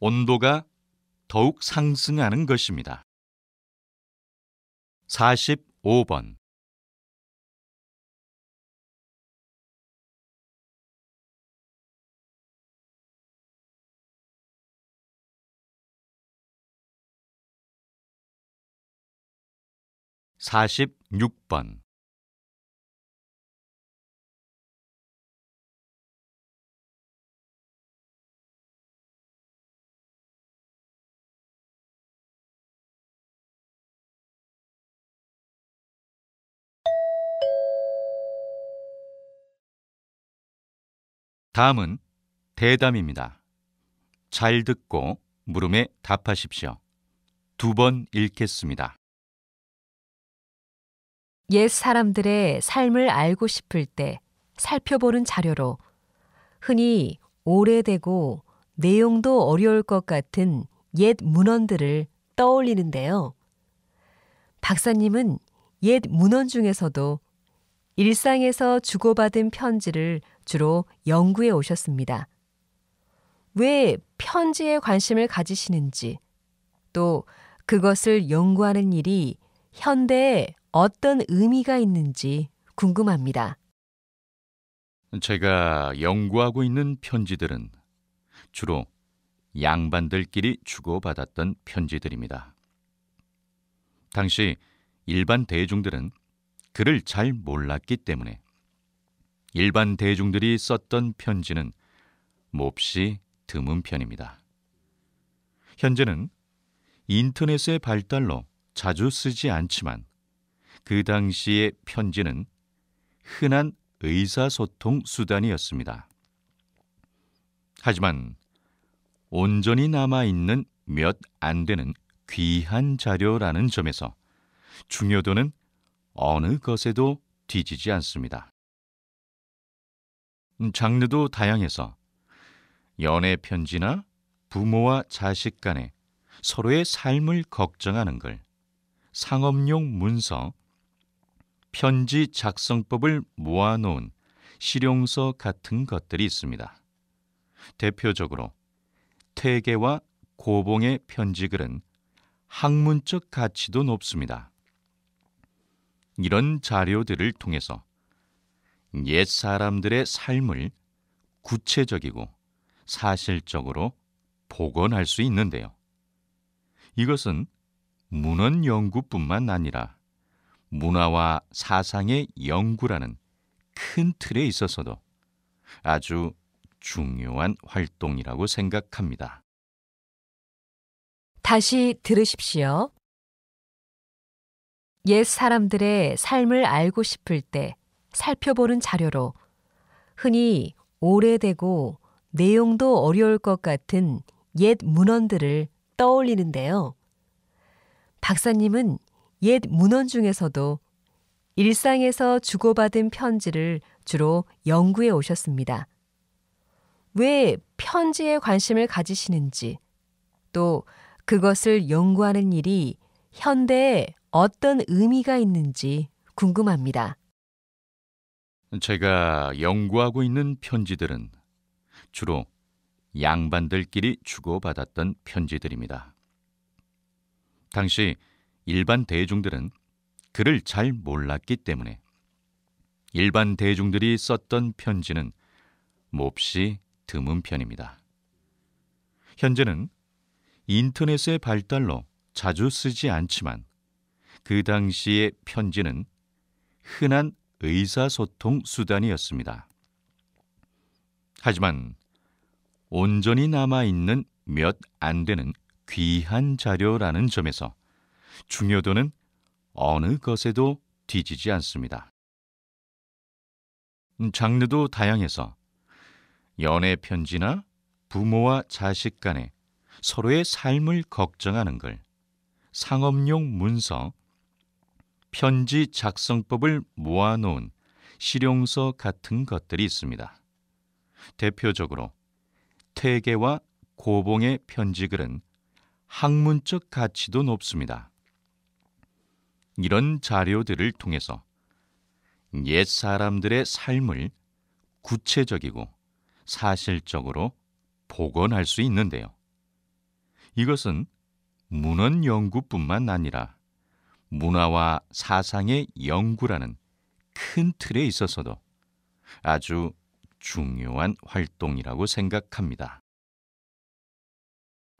온도가 더욱 상승하는 것입니다. 45번. 46번. 다음은 대담입니다. 잘 듣고 물음에 답하십시오. 2번 읽겠습니다. 옛 사람들의 삶을 알고 싶을 때 살펴보는 자료로 흔히 오래되고 내용도 어려울 것 같은 옛 문헌들을 떠올리는데요. 박사님은 옛 문헌 중에서도 일상에서 주고받은 편지를 주로 연구해 오셨습니다. 왜 편지에 관심을 가지시는지, 또 그것을 연구하는 일이 현대에 어떤 의미가 있는지 궁금합니다. 제가 연구하고 있는 편지들은 주로 양반들끼리 주고받았던 편지들입니다. 당시 일반 대중들은 글을 잘 몰랐기 때문에 일반 대중들이 썼던 편지는 몹시 드문 편입니다. 현재는 인터넷의 발달로 자주 쓰지 않지만 그 당시의 편지는 흔한 의사소통 수단이었습니다. 하지만 온전히 남아있는 몇 안 되는 귀한 자료라는 점에서 중요도는 어느 것에도 뒤지지 않습니다. 장르도 다양해서 연애 편지나 부모와 자식 간에 서로의 삶을 걱정하는 글, 상업용 문서, 편지 작성법을 모아놓은 실용서 같은 것들이 있습니다. 대표적으로 퇴계와 고봉의 편지글은 학문적 가치도 높습니다. 이런 자료들을 통해서 옛 사람들의 삶을 구체적이고 사실적으로 복원할 수 있는데요. 이것은 문헌 연구뿐만 아니라 문화와 사상의 연구라는 큰 틀에 있어서도 아주 중요한 활동이라고 생각합니다. 다시 들으십시오. 옛 사람들의 삶을 알고 싶을 때 살펴보는 자료로 흔히 오래되고 내용도 어려울 것 같은 옛 문헌들을 떠올리는데요. 박사님은 옛 문헌 중에서도 일상에서 주고받은 편지를 주로 연구해 오셨습니다. 왜 편지에 관심을 가지시는지, 또 그것을 연구하는 일이 현대에 어떤 의미가 있는지 궁금합니다. 제가 연구하고 있는 편지들은 주로 양반들끼리 주고받았던 편지들입니다. 당시 일반 대중들은 글을 잘 몰랐기 때문에 일반 대중들이 썼던 편지는 몹시 드문 편입니다. 현재는 인터넷의 발달로 자주 쓰지 않지만 그 당시의 편지는 흔한 의사소통 수단이었습니다. 하지만 온전히 남아있는 몇 안 되는 귀한 자료라는 점에서 중요도는 어느 것에도 뒤지지 않습니다. 장르도 다양해서 연애 편지나 부모와 자식 간에 서로의 삶을 걱정하는 글, 상업용 문서, 편지 작성법을 모아놓은 실용서 같은 것들이 있습니다. 대표적으로 퇴계와 고봉의 편지글은 학문적 가치도 높습니다. 이런 자료들을 통해서 옛 사람들의 삶을 구체적이고 사실적으로 복원할 수 있는데요. 이것은 문헌 연구뿐만 아니라 문화와 사상의 연구라는 큰 틀에 있어서도 아주 중요한 활동이라고 생각합니다.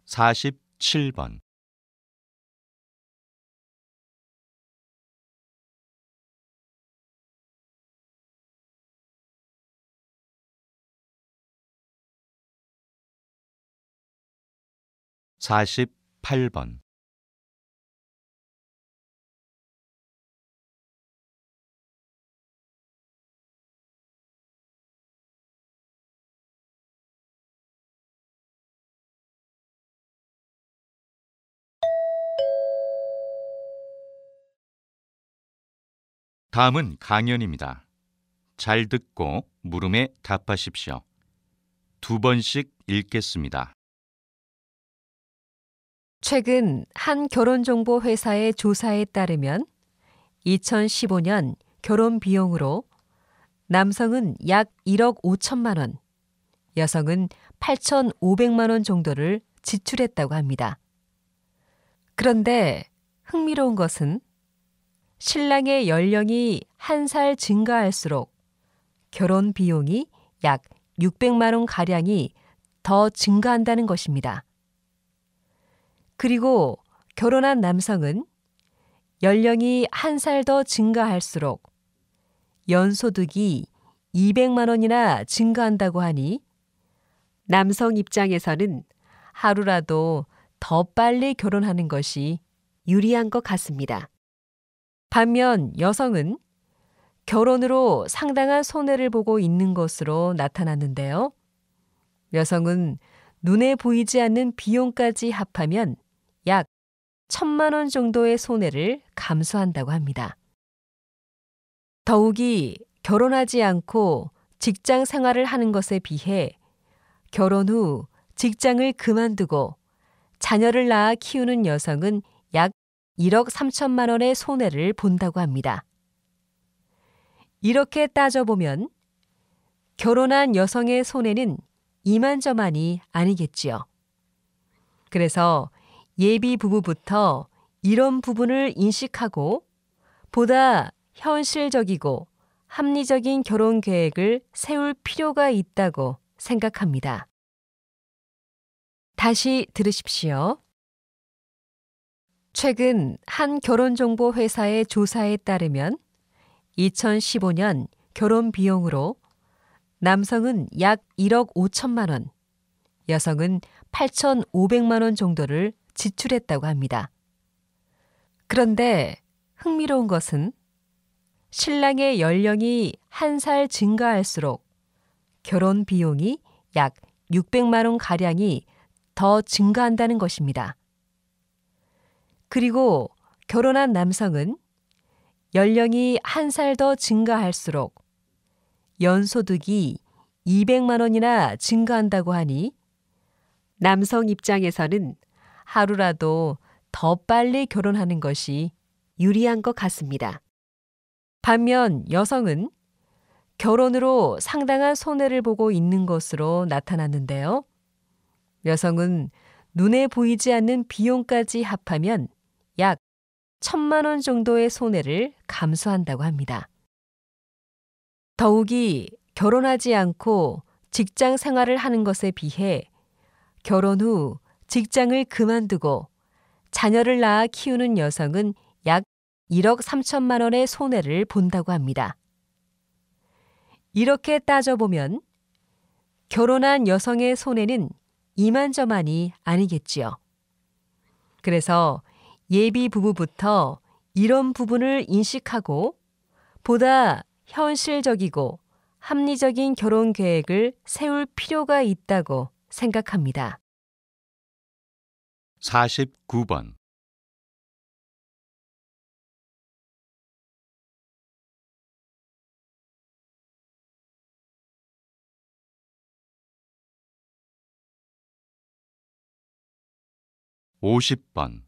47번 48번 다음은 강연입니다. 잘 듣고 물음에 답하십시오. 2번씩 읽겠습니다. 최근 한 결혼정보 회사의 조사에 따르면 2015년 결혼 비용으로 남성은 약 1억 5천만 원, 여성은 8,500만 원 정도를 지출했다고 합니다. 그런데 흥미로운 것은 신랑의 연령이 한 살 증가할수록 결혼 비용이 약 600만 원 가량이 더 증가한다는 것입니다. 그리고 결혼한 남성은 연령이 한 살 더 증가할수록 연소득이 200만 원이나 증가한다고 하니 남성 입장에서는 하루라도 더 빨리 결혼하는 것이 유리한 것 같습니다. 반면 여성은 결혼으로 상당한 손해를 보고 있는 것으로 나타났는데요. 여성은 눈에 보이지 않는 비용까지 합하면 약 1,000만 원 정도의 손해를 감수한다고 합니다. 더욱이 결혼하지 않고 직장 생활을 하는 것에 비해 결혼 후 직장을 그만두고 자녀를 낳아 키우는 여성은 약 1억 3천만 원의 손해를 본다고 합니다. 이렇게 따져보면 결혼한 여성의 손해는 이만저만이 아니겠지요. 그래서 예비 부부부터 이런 부분을 인식하고 보다 현실적이고 합리적인 결혼 계획을 세울 필요가 있다고 생각합니다. 다시 들으십시오. 최근 한 결혼정보 회사의 조사에 따르면 2015년 결혼 비용으로 남성은 약 1억 5천만 원, 여성은 8,500만 원 정도를 지출했다고 합니다. 그런데 흥미로운 것은 신랑의 연령이 한 살 증가할수록 결혼 비용이 약 600만 원 가량이 더 증가한다는 것입니다. 그리고 결혼한 남성은 연령이 한 살 더 증가할수록 연소득이 200만 원이나 증가한다고 하니 남성 입장에서는 하루라도 더 빨리 결혼하는 것이 유리한 것 같습니다. 반면 여성은 결혼으로 상당한 손해를 보고 있는 것으로 나타났는데요. 여성은 눈에 보이지 않는 비용까지 합하면 약 1,000만 원 정도의 손해를 감수한다고 합니다. 더욱이 결혼하지 않고 직장 생활을 하는 것에 비해 결혼 후 직장을 그만두고 자녀를 낳아 키우는 여성은 약 1억 3천만 원의 손해를 본다고 합니다. 이렇게 따져보면 결혼한 여성의 손해는 이만저만이 아니겠지요. 그래서 예비 부부부터 이런 부분을 인식하고 보다 현실적이고 합리적인 결혼 계획을 세울 필요가 있다고 생각합니다. 49번. (50번)